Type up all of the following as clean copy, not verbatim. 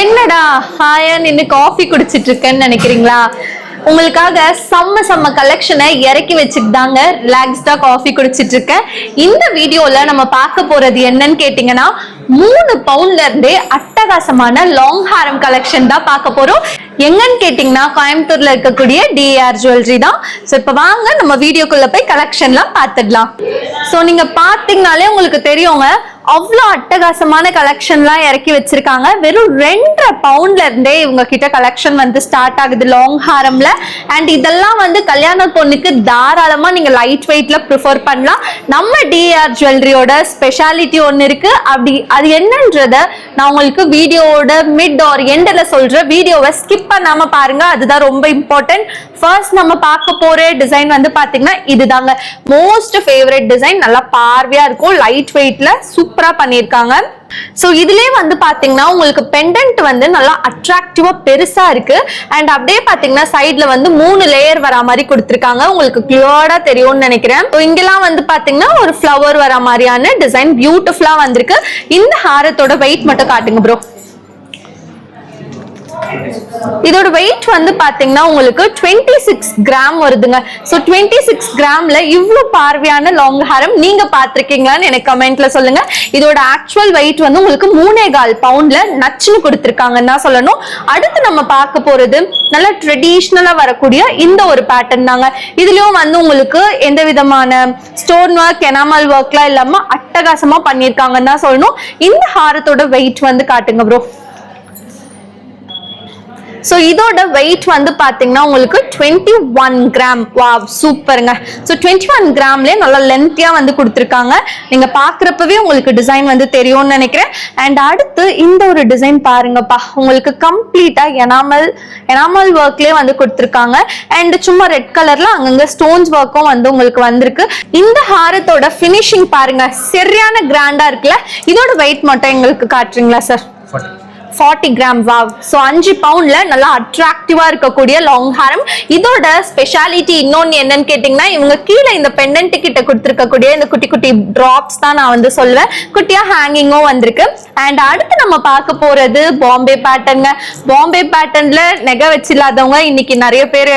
என்னடா ஹாயா நின்னு காஃபி குடிச்சிட்டு இருக்கேன்னு நினைக்கிறீங்களா? உங்களுக்காக செம்ம கலெக்ஷனை இறக்கி வச்சுட்டு தாங்க ரிலாக்ஸ்டா காஃபி குடிச்சிட்டு இருக்கேன். இந்த வீடியோல நம்ம பார்க்க போறது என்னன்னு கேட்டீங்கன்னா 3 பவுண்ட்ல இருந்தே அட்டகாசமான லாங் ஹாரம் கலெக்ஷன் தான் பார்க்க போறோம். எங்கன்னு கேட்டீங்கன்னா கோயம்புத்தூர்ல இருக்கக்கூடிய டிஆர் ஜுவல்லரி தான். ஸோ இப்போ வாங்க நம்ம வீடியோக்குள்ள போய் கலெக்ஷன்லாம் பார்த்துடலாம். ஸோ நீங்க பார்த்தீங்கனாலே உங்களுக்கு தெரியுங்க, அவ்வளோ அட்டகாசமான கலெக்ஷன்லாம் இறக்கி வச்சிருக்காங்க. வெறும் 2.5 பவுண்ட்ல இருந்தே இவங்க கிட்ட கலெக்ஷன் வந்து ஸ்டார்ட் ஆகுது லாங் ஹாரம்ல. அண்ட் இதெல்லாம் வந்து கல்யாண பொண்ணுக்கு தாராளமா நீங்க லைட் வெயிட்ல ப்ரிஃபர் பண்ணலாம். நம்ம டிஆர் ஜுவல்லரியோட ஸ்பெஷாலிட்டி ஒன்று இருக்கு. அப்படி அது என்னன்றத நான் உங்களுக்கு வீடியோவோட மிட் ஆர் எண்ட்ல சொல்றேன். வீடியோவை ஸ்கிப் பண்ணாம பாருங்க, அதுதான் ரொம்ப இம்பார்ட்டன்ட். ஃபர்ஸ்ட் நம்ம பார்க்க போற டிசைன் வந்து பாத்தீங்கன்னா இதுதாங்க மோஸ்ட் ஃபேவரட் டிசைன். நல்லா பார்வையா இருக்கும், லைட் வெயிட்ல சூப்பரா பண்ணிருக்காங்க. சோ இதுலயே வந்து பாத்தீங்கன்னா உங்களுக்கு பெண்டன்ட் வந்து நல்லா அட்ராக்டிவா பெருசா இருக்கு. அண்ட் அப்படியே பாத்தீங்கன்னா சைட்ல வந்து 3 லேயர் வர மாதிரி கொடுத்திருக்காங்க. உங்களுக்கு கிளியரா தெரியும்னு நினைக்கிறேன். இங்கெல்லாம் வந்து பாத்தீங்கன்னா ஒரு ஃப்ளவர் வர மாதிரியான டிசைன் பியூட்டிஃபுல்லா வந்திருக்கு. இந்த ஹாரத்தோட வெயிட் மட்டும் காட்டுங்க ப்ரோ. இதோட வெயிட் வந்து பாத்தீங்கன்னா உங்களுக்கு 26 கிராம் வருதுங்க. சோ 26 கிராம்ல இவ்வளவு பார்வையான லாங் ஹாரம் நீங்க பாத்திருக்கீங்களான்னு எனக்கு கமெண்ட்ல சொல்லுங்க. இதோட ஆக்சுவல் வெயிட் வந்து உங்களுக்கு 3.25 பவுண்ட்ல நச்சுன்னு கொடுத்திருக்காங்கன்னு தான் சொல்லணும். அடுத்து நம்ம பார்க்க போறது நல்ல ட்ரெடிஷ்னலா வரக்கூடிய இந்த ஒரு பேட்டர்ன் தாங்க. இதுலயும் வந்து உங்களுக்கு எந்த விதமான ஸ்டோன் ஒர்க் எனாமல் ஒர்க்லாம் இல்லாம அட்டகாசமா பண்ணிருக்காங்கன்னு தான் சொல்லணும். இந்த ஹாரத்தோட வெயிட் வந்து காட்டுங்க ப்ரோ. சோ இதோட வெயிட் வந்து பாத்தீங்கன்னா உங்களுக்கு 21 கிராம். வாவ், சூப்பருங்க. சோ 21 கிராம்லயே நல்லா லென்த்தியா வந்து கொடுத்திருக்காங்க. நீங்க பாக்குறப்பவே உங்களுக்கு டிசைன் வந்து தெரியும்னு நினைக்கிறேன். அண்ட் அடுத்து இந்த ஒரு டிசைன் பாருங்கப்பா, உங்களுக்கு கம்ப்ளீட்டா எனாமல் ஒர்க்லயே வந்து கொடுத்திருக்காங்க. அண்ட் சும்மா ரெட் கலர்ல அங்கங்க ஸ்டோன்ஸ் ஒர்க்கும் வந்து உங்களுக்கு வந்திருக்கு. இந்த ஹாரத்தோட பினிஷிங் பாருங்க, சரியான கிராண்டா இருக்குல்ல. இதோட வெயிட் மட்டும் எங்களுக்கு காட்டுறீங்களா சார்? 40 கிராம். வாவ். சோ 5 பவுண்ட்ல நல்லா அட்ராக்டிவா இருக்கக்கூடிய லாங் ஹாரம். இதோட ஸ்பெஷாலிட்டி இன்னொன்னு என்னன்னு கேட்டீங்கன்னா இவங்க கீழே இந்த பெண்டன்ட் கிட்ட கொடுத்திருக்கக்கூடிய இந்த குட்டி குட்டி டிராப்ஸ் தான் நான் வந்து சொல்லுவேன். குட்டியா ஹேங்கிங்கும் வந்திருக்கு. அண்ட் அடுத்து நம்ம பார்க்க போறது பாம்பே பேட்டர்ன். பாம்பே பேட்டர்ன்ல நெகை வச்சில்லாதவங்க இன்னைக்கு நிறைய பேர்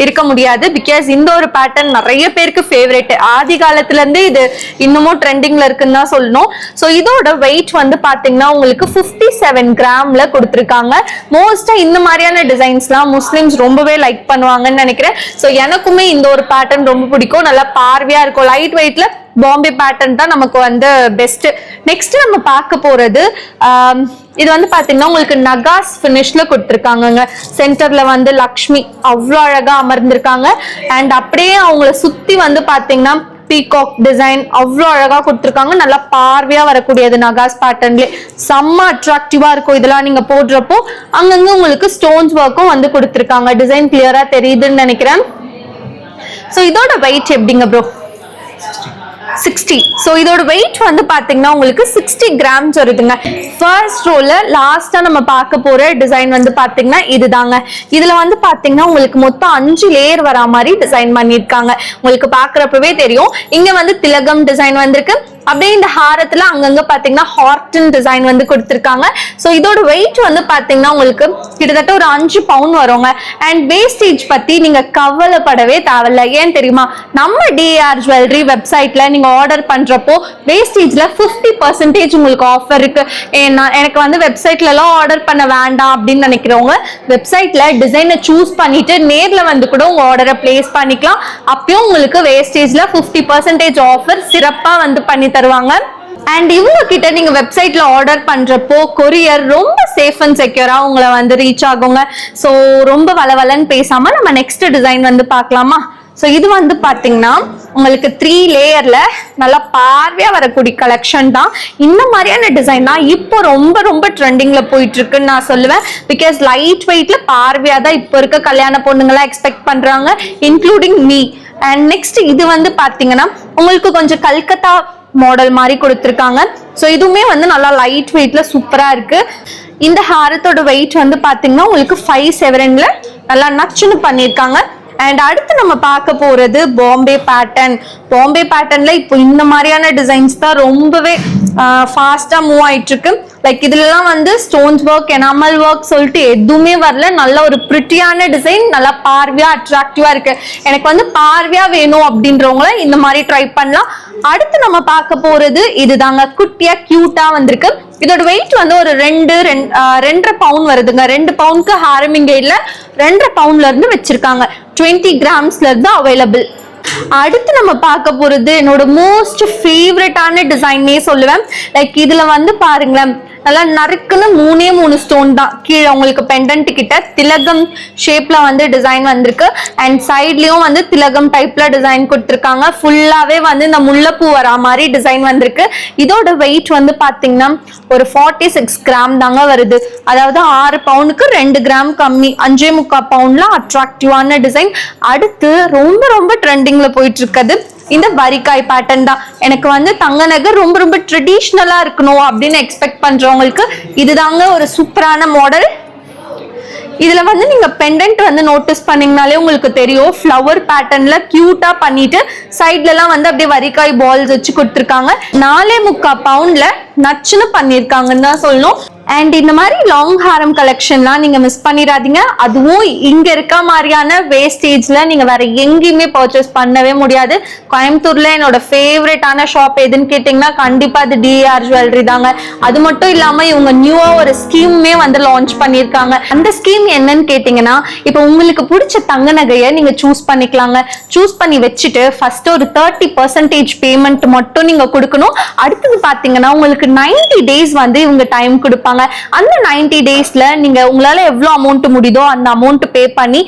இருக்க முடியாது. பிகாஸ் இந்த ஒரு பேட்டர்ன் நிறைய பேருக்கு ஃபேவரட். ஆதி காலத்துல இருந்து இது இன்னமும் ட்ரெண்டிங்ல இருக்குன்னு தான் சொல்லணும். சோ இதோட வெயிட் வந்து பாத்தீங்கன்னா உங்களுக்கு 57 கிராம்ல கொடுத்திருக்காங்க. மோஸ்டா இந்த மாதிரியான டிசைன்ஸ்லாம் முஸ்லிம்ஸ் ரொம்பவே லைக் பண்ணுவாங்கன்னு நினைக்கிறேன். சோ எனக்குமே இந்த ஒரு பேட்டர்ன் ரொம்ப பிடிக்கும். நல்லா பார்வையா இருக்கும், லைட் வெயிட்ல பாம்பே பேட்டர்ன் தான் நமக்கு வந்து பெஸ்ட். நெக்ஸ்ட் நம்ம பார்க்க போறது இது வந்து பாத்தீங்கன்னா உங்களுக்கு நகாஸ் பினிஷ்ல கொடுத்திருக்காங்க. சென்டர்ல வந்து லக்ஷ்மி அவ்வளோ அழகா அமர்ந்திருக்காங்க. அண்ட் அப்படியே அவங்கள சுத்தி வந்து பாத்தீங்கன்னா பீகாக் டிசைன் அவ்வளோ அழகா கொடுத்திருக்காங்க. நல்லா பார்வையா வரக்கூடியது நகாஸ் பேட்டர்ன்ல செம்ம அட்ராக்டிவா இருக்கும். இதெல்லாம் நீங்க போடுறப்போ அங்கங்க உங்களுக்கு ஸ்டோன்ஸ் ஒர்க்கும் வந்து கொடுத்திருக்காங்க. டிசைன் கிளியரா தெரியுதுன்னு நினைக்கிறேன். சோ இதோட வெயிட் எப்படிங்க ப்ரோ? 60. சோ இதோட வெயிட் வந்து பாத்தீங்கன்னா உங்களுக்கு 60 கிராம்ஸ் வருதுங்க. ஃபர்ஸ்ட் ரோல லாஸ்டா நம்ம பார்க்க போற டிசைன் வந்து பாத்தீங்கன்னா இதுதாங்க. இதுல வந்து பாத்தீங்கன்னா உங்களுக்கு மொத்தம் 5 லேயர் வரா மாதிரி டிசைன் பண்ணிருக்காங்க. உங்களுக்கு பாக்குறப்பவே தெரியும். இங்க வந்து திலகம் டிசைன் வந்திருக்கு. அப்படியே இந்த ஹாரத்துல அங்கங்க பாத்தீங்கன்னா ஹார்டன் டிசைன் வந்து கொடுத்திருக்காங்க. சோ இதோட வெயிட் வந்து பாத்தீங்கன்னா உங்களுக்கு கிட்டத்தட்ட ஒரு 5 பவுண்ட் வருங்க. அண்ட் வேஸ்டேஜ் பத்தி நீங்க கவலைப்படவே தேவையில்ல. ஏன் தெரியுமா? நம்ம டிஆர் ஜுவல்லரி வெப்சைட்ல நீங்க ஆர்டர் பண்றப்போ வேஸ்டேஜ்ல 50% உங்களுக்கு ஆஃபர் இருக்கு. எனக்கு வந்து வெப்சைட்ல எல்லாம் ஆர்டர் பண்ண வேண்டாம் அப்படின்னு நினைக்கிறவங்க வெப்சைட்ல டிசைனை சூஸ் பண்ணிட்டு நேர்ல வந்து கூட உங்க ஆர்டரை பிளேஸ் பண்ணிக்கலாம். அப்பயும் உங்களுக்கு வேஸ்டேஜ்ல 50% ஆஃபர் சிறப்பா வந்து பண்ணி தருவாங்க. அண்ட் இவங்க கிட்ட நீங்க வெப்சைட்ல ஆர்டர் பண்றப்போ கொரியர் ரொம்ப சேஃப் அண்ட் செக்யூரா உங்களை வந்து ரீச் ஆகுங்க. சோ ரொம்ப வளவலன்னு பேசாம நம்ம நெக்ஸ்ட் டிசைன் வந்து பார்க்கலாமா? சோ இது வந்து பாத்தீங்கன்னா உங்களுக்கு 3 லேயர்ல நல்லா பார்வையா வரக்கூடிய கலெக்ஷன் தான். இந்த மாதிரியான டிசைன் தான் இப்போ ரொம்ப ட்ரெண்டிங்ல போயிட்டு இருக்குன்னு நான் சொல்லுவேன். பிகாஸ் லைட் வெயிட்ல பார்வையா தான் இப்போ இருக்க கல்யாண பொண்ணுங்களா எக்ஸ்பெக்ட் பண்றாங்க, இன்க்ளூடிங் மீ. அண்ட் நெக்ஸ்ட் இது வந்து பாத்தீங்கன்னா உங்களுக்கு கொஞ்சம் கல்கத்தா மாடல் மாதிரி கொடுத்திருக்காங்க. சோ இதுவுமே வந்து நல்லா லைட் வெயிட்ல சூப்பரா இருக்கு. இந்த ஹாரத்தோட வெயிட் வந்து பாத்தீங்கன்னா உங்களுக்கு 5.7ல நல்லா நச்சுன்னு பண்ணிருக்காங்க. அண்ட் அடுத்து நம்ம பார்க்க போறது பாம்பே பேட்டர்ன். பாம்பே பேட்டர்ன்ல இப்போ இந்த மாதிரியான டிசைன்ஸ் தான் ரொம்பவே ஃபாஸ்டா மூவ் ஆயிட்டு இருக்கு. லைக் இதுலலாம் வந்து ஸ்டோன்ஸ் ஒர்க், எனாமல் ஒர்க் சொல்லிட்டு எதுவுமே வரல. நல்ல ஒரு பிரிட்டியான டிசைன், நல்லா பார்வையா அட்ராக்டிவா இருக்கு. எனக்கு வந்து பார்வையா வேணும் அப்படின்றவங்கள இந்த மாதிரி ட்ரை பண்ணலாம். அடுத்து நம்ம பார்க்க போறது இதுதாங்க, குட்டியா கியூட்டா வந்திருக்கு. இதோட வெயிட் வந்து ஒரு 2.5 பவுண்ட் வருதுங்க. 2 பவுண்டுக்கு ஹாரமிங்கேட்ல 2.5 பவுண்ட்ல இருந்து வச்சிருக்காங்க. 20 கிராம்ஸ்ல இருந்து அவைலபிள். அடுத்து நம்ம பார்க்க போறது என்னோட மோஸ்ட் ஃபேவரட்டான டிசைன்னே சொல்லுவேன். லைக் இதுல வந்து பாருங்களேன், நல்லா நறுக்குன்னு 3 ஸ்டோன் தான். கீழே உங்களுக்கு பெண்டன்ட் கிட்ட திலகம் ஷேப்ல வந்து டிசைன் வந்திருக்கு. அண்ட் சைட்லயும் வந்து திலகம் டைப்ல டிசைன் கொடுத்துருக்காங்க. ஃபுல்லாவே வந்து இந்த முல்லைப்பூ வரா மாதிரி டிசைன் வந்திருக்கு. இதோட வெயிட் வந்து பாத்தீங்கன்னா ஒரு 46 கிராம் தாங்க வருது. அதாவது 6 பவுண்டுக்கு 2 கிராம் கம்மி, 5.25 பவுண்ட்ல அட்ராக்டிவான டிசைன். அடுத்து ரொம்ப ரொம்ப ட்ரெண்டிங்ல போயிட்டு இருக்குது இந்த வரிக்காய் பேட்டர்ன் தான். எனக்கு வந்து தங்க நகை ரொம்ப ரொம்ப ட்ரெடிஷ்னலா இருக்கணும் அப்படின்னு எக்ஸ்பெக்ட் பண்றவங்களுக்கு இதுதாங்க ஒரு சூப்பரான மாடல். இதுல வந்து நீங்க பெண்டன்ட் வந்து நோட்டீஸ் பண்ணீங்கனாலே உங்களுக்கு தெரியும், ஃப்ளவர் பேட்டர்ன்ல கியூட்டா பண்ணிட்டு சைட்ல எல்லாம் வந்து அப்படியே வரிக்காய் பால்ஸ் வச்சு கொடுத்துருக்காங்க. 4.25 பவுண்ட்ல நச்சுன்னு பண்ணிருக்காங்கன்னு தான் சொல்லணும். அண்ட் இந்த மாதிரி லாங் ஹாரம் கலெக்ஷன்லாம் நீங்க மிஸ் பண்ணிடாதீங்க. அதுவும் இங்க இருக்க மாதிரியான வேஸ்டேஜ்ல நீங்க வேற எங்கேயுமே பர்ச்சேஸ் பண்ணவே முடியாது. கோயம்புத்தூர்ல என்னோட ஃபேவரட்டான ஷாப் எதுன்னு கேட்டீங்கன்னா கண்டிப்பா அது டிஆர் ஜுவல்லரி தாங்க. அது மட்டும் இல்லாம இவங்க நியூவா ஒரு ஸ்கீமே வந்து லான்ச் பண்ணிருக்காங்க. அந்த ஸ்கீம் என்னன்னு கேட்டீங்கன்னா, இப்போ உங்களுக்கு பிடிச்ச தங்க நகையை நீங்க சூஸ் பண்ணிக்கலாங்க. சூஸ் பண்ணி வச்சுட்டு ஃபர்ஸ்ட் ஒரு 30% பேமெண்ட் மட்டும் நீங்க கொடுக்கணும். அடுத்தது பாத்தீங்கன்னா உங்களுக்கு 90 டேஸ் வந்து இவங்க டைம் கொடுப்பாங்க. அந்த 90 டேஸ்ல நீங்க உங்களால எவ்வளவு அமௌண்ட் முடியுதோ அந்த அமௌண்ட் பே பண்ணி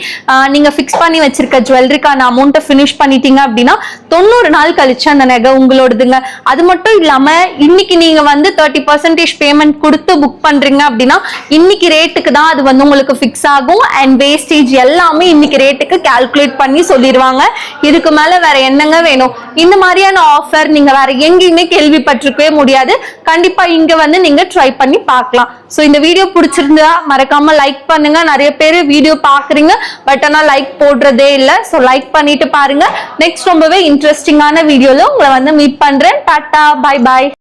நீங்க பிக்ஸ் பண்ணி வச்சிருக்க ஜுவல்லரிக்கான அமௌண்ட்டை ஃபினிஷ் பண்ணிட்டீங்க அப்படின்னா 90 நாள் கழிச்சு அந்த நகை உங்களோடதுங்க. அது மட்டும் இல்லாம இன்னைக்கு நீங்க வந்து 30% பேமெண்ட் கொடுத்து புக் பண்றீங்க அப்படின்னா இன்னைக்கு ரேட்டுக்கு தான் அது வந்து உங்களுக்கு பிக்ஸ் ஆகும். அண்ட் வேஸ்டேஜ் எல்லாமே இன்னைக்கு ரேட்டுக்கு கால்குலேட் பண்ணி சொல்லிடுவாங்க. இதுக்கு மேல வேற என்னங்க வேணும்? இந்த மாதிரியான ஆஃபர் நீங்க வேற எங்கேயுமே கேள்விப்பட்டிருக்கவே முடியாது. கண்டிப்பா இங்க வந்து நீங்க ட்ரை பண்ணி பார்க்கலாம். சோ இந்த வீடியோ பிடிச்சிருந்தா மறக்காம லைக் பண்ணுங்க. நிறைய பேர் வீடியோ பாக்குறீங்க பட் ஆனா லைக் போடுறதே இல்ல. சோ லைக் பண்ணிட்டு பாருங்க. நெக்ஸ்ட் ரொம்பவே இன்ட்ரெஸ்டிங்கான வீடியோல உங்களை வந்து மீட் பண்றேன். Tata, bye bye.